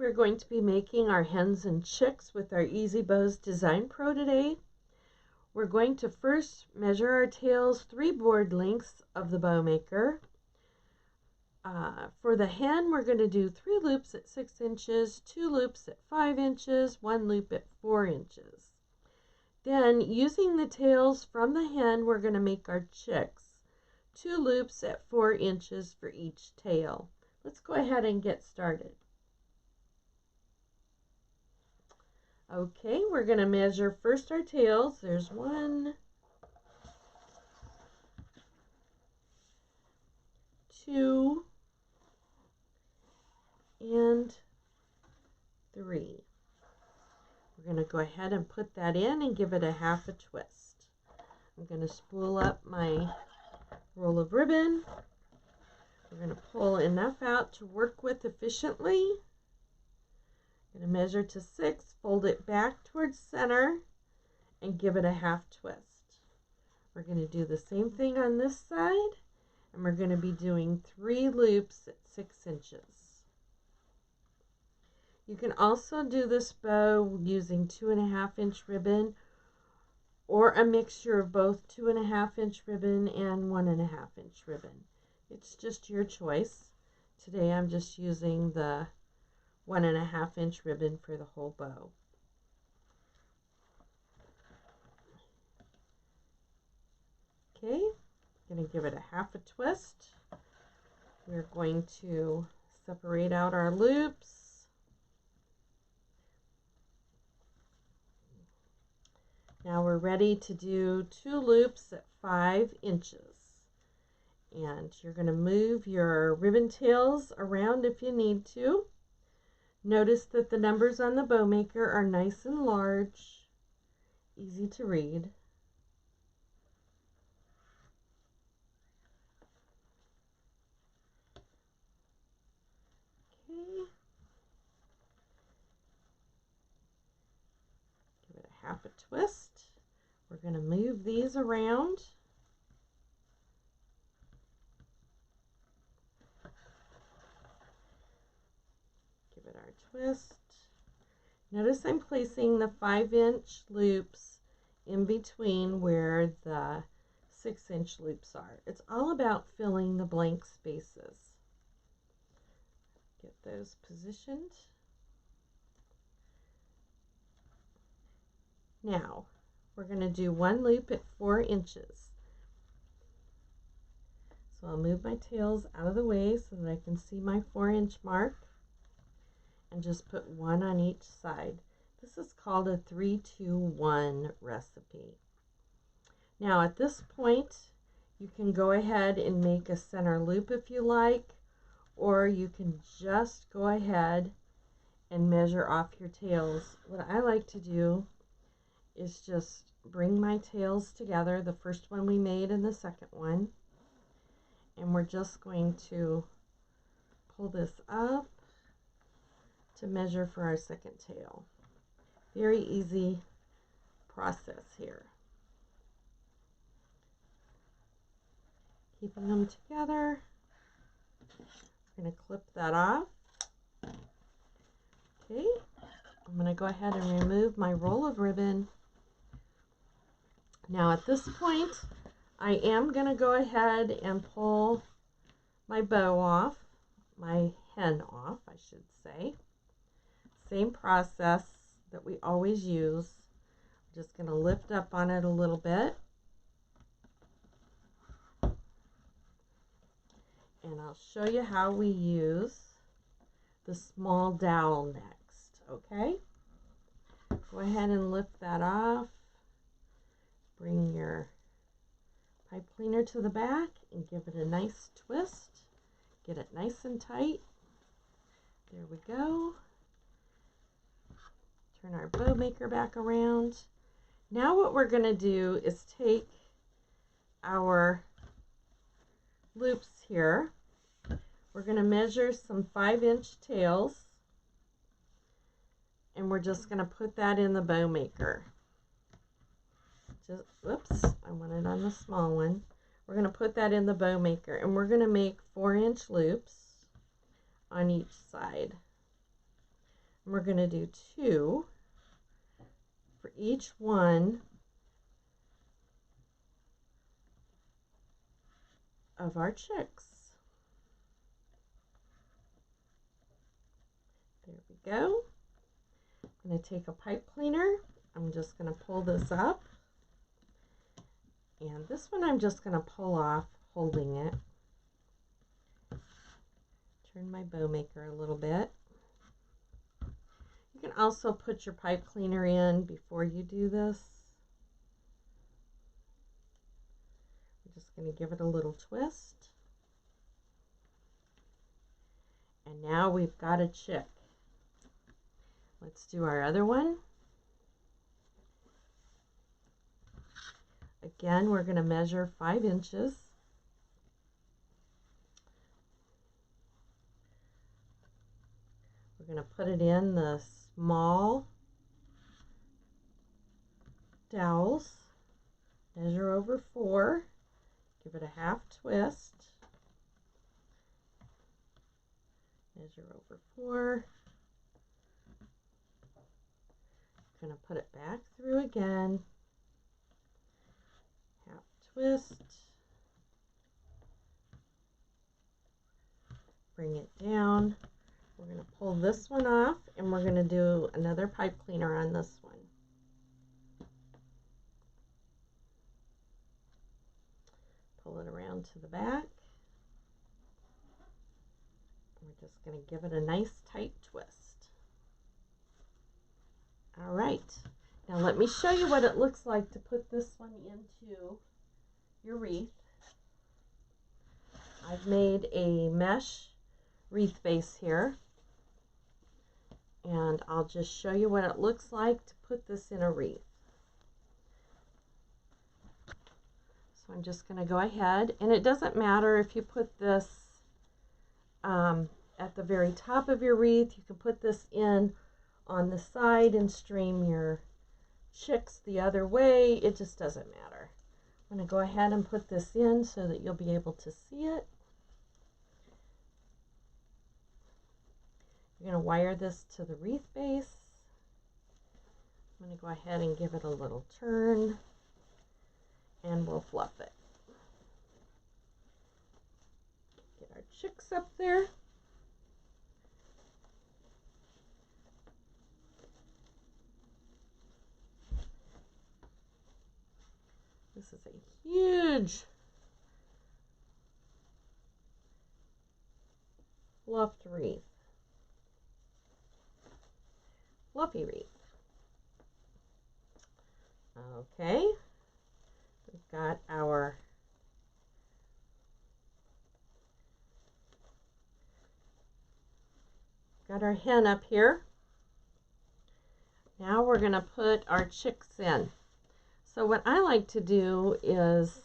We're going to be making our hens and chicks with our E-ZBOWZ Design Pro today. We're going to first measure our tails 3 board lengths of the bow maker. For the hen, we're going to do 3 loops at 6 inches, 2 loops at 5 inches, 1 loop at 4 inches. Then, using the tails from the hen, we're going to make our chicks 2 loops at 4 inches for each tail. Let's go ahead and get started. Okay, we're going to measure first our tails. There's 1, 2, and 3. We're going to go ahead and put that in and give it a half a twist. I'm going to spool up my roll of ribbon. We're going to pull enough out to work with efficiently. I'm going to measure to 6, fold it back towards center, and give it a half twist. We're going to do the same thing on this side, and we're going to be doing 3 loops at 6 inches. You can also do this bow using 2.5-inch ribbon or a mixture of both 2.5-inch ribbon and 1.5-inch ribbon. It's just your choice. Today I'm just using the 1.5-inch ribbon for the whole bow. Okay, I'm going to give it a half a twist. We're going to separate out our loops. Now we're ready to do 2 loops at 5 inches. And you're going to move your ribbon tails around if you need to. Notice that the numbers on the bow maker are nice and large, easy to read. Okay. Give it a half a twist. We're going to move these around. Give it our twist. Notice I'm placing the 5-inch loops in between where the 6-inch loops are. It's all about filling the blank spaces. Get those positioned. Now, we're going to do 1 loop at 4 inches. So I'll move my tails out of the way so that I can see my 4-inch mark and just put 1 on each side. This is called a 3-2-1 recipe. Now at this point, you can go ahead and make a center loop if you like, or you can just go ahead and measure off your tails. What I like to do is just bring my tails together, the first one we made and the second one, and we're just going to pull this up to measure for our second tail. Very easy process here. Keeping them together. We're going to clip that off. Okay, I'm going to go ahead and remove my roll of ribbon. Now at this point, I am going to go ahead and pull my bow off, my hen off, I should say. Same process that we always use. I'm just going to lift up on it a little bit. And I'll show you how we use the small dowel next, okay? Go ahead and lift that off. Bring your pipe cleaner to the back and give it a nice twist. Get it nice and tight. There we go. Turn our bow maker back around. Now what we're going to do is take our loops here. We're going to measure some 5-inch tails, and we're just going to put that in the bow maker. Whoops, I want it on the small one. We're going to put that in the bow maker, and we're going to make 4-inch loops on each side. And we're going to do 2 for each one of our chicks. There we go. I'm going to take a pipe cleaner. I'm just going to pull this up. And this one I'm just going to pull off holding it. Turn my bow maker a little bit. You can also put your pipe cleaner in before you do this. I'm just going to give it a little twist. And now we've got a chick. Let's do our other one. Again, we're going to measure 5 inches. We're going to put it in the small dowels. Measure over 4. Give it a half twist. Measure over 4. Going to put it back through again. Half twist. Bring it down. We're going to pull this one off, and we're going to do another pipe cleaner on this one. Pull it around to the back. We're just going to give it a nice tight twist. All right, now let me show you what it looks like to put this one into your wreath. I've made a mesh wreath base here, and I'll just show you what it looks like to put this in a wreath. So I'm just going to go ahead, and it doesn't matter if you put this at the very top of your wreath. You can put this in on the side and stream your chicks the other way. It just doesn't matter. I'm going to go ahead and put this in so that you'll be able to see it. You're going to wire this to the wreath base. I'm going to go ahead and give it a little turn, and we'll fluff it. Get our chicks up there. This is a huge fluffed wreath. Fluffy wreath. Okay, we've got our hen up here. Now we're going to put our chicks in. So what I like to do is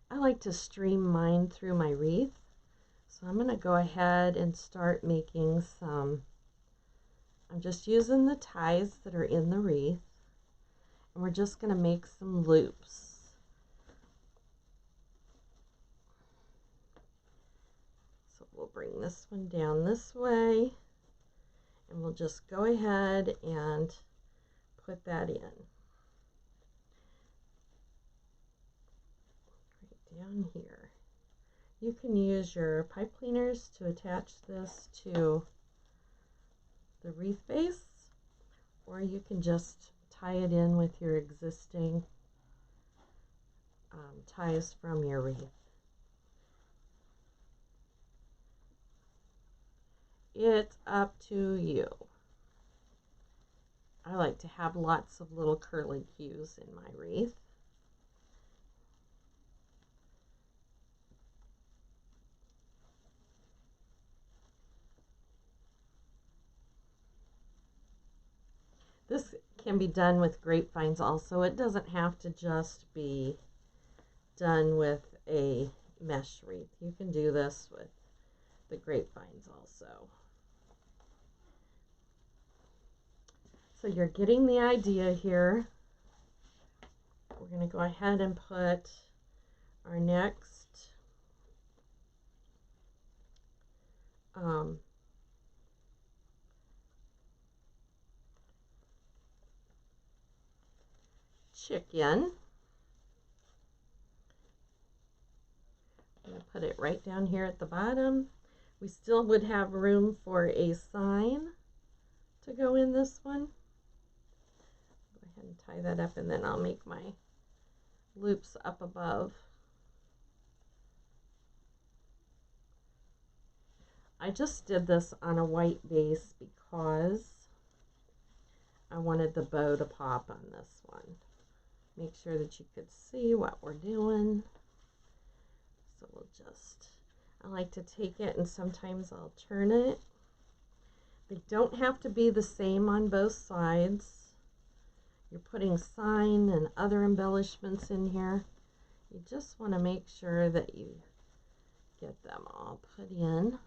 I like to stream mine through my wreath. So I'm going to go ahead and start making some. I'm just using the ties that are in the wreath, and we're just going to make some loops. So we'll bring this one down this way, and we'll just go ahead and put that in. Right down here. You can use your pipe cleaners to attach this to the wreath base, or you can just tie it in with your existing ties from your wreath. It's up to you. I like to have lots of little curly cues in my wreath. This can be done with grapevines also. It doesn't have to just be done with a mesh wreath. You can do this with the grapevines also. So you're getting the idea here. We're going to go ahead and put our next chicken. I'm going to put it right down here at the bottom. We still would have room for a sign to go in this one. Go ahead and tie that up, and then I'll make my loops up above. I just did this on a white base because I wanted the bow to pop on this one. Make sure that you could see what we're doing. So we'll just, I like to take it and sometimes I'll turn it. They don't have to be the same on both sides. You're putting sign and other embellishments in here. You just want to make sure that you get them all put in.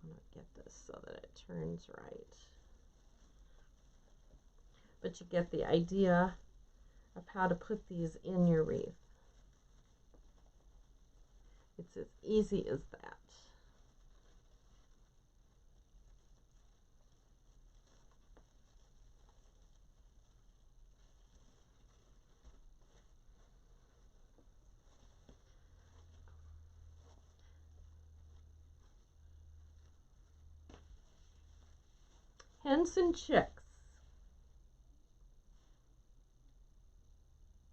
I'm going to get this so that it turns right. But you get the idea of how to put these in your wreath. It's as easy as that. Hens and Chicks.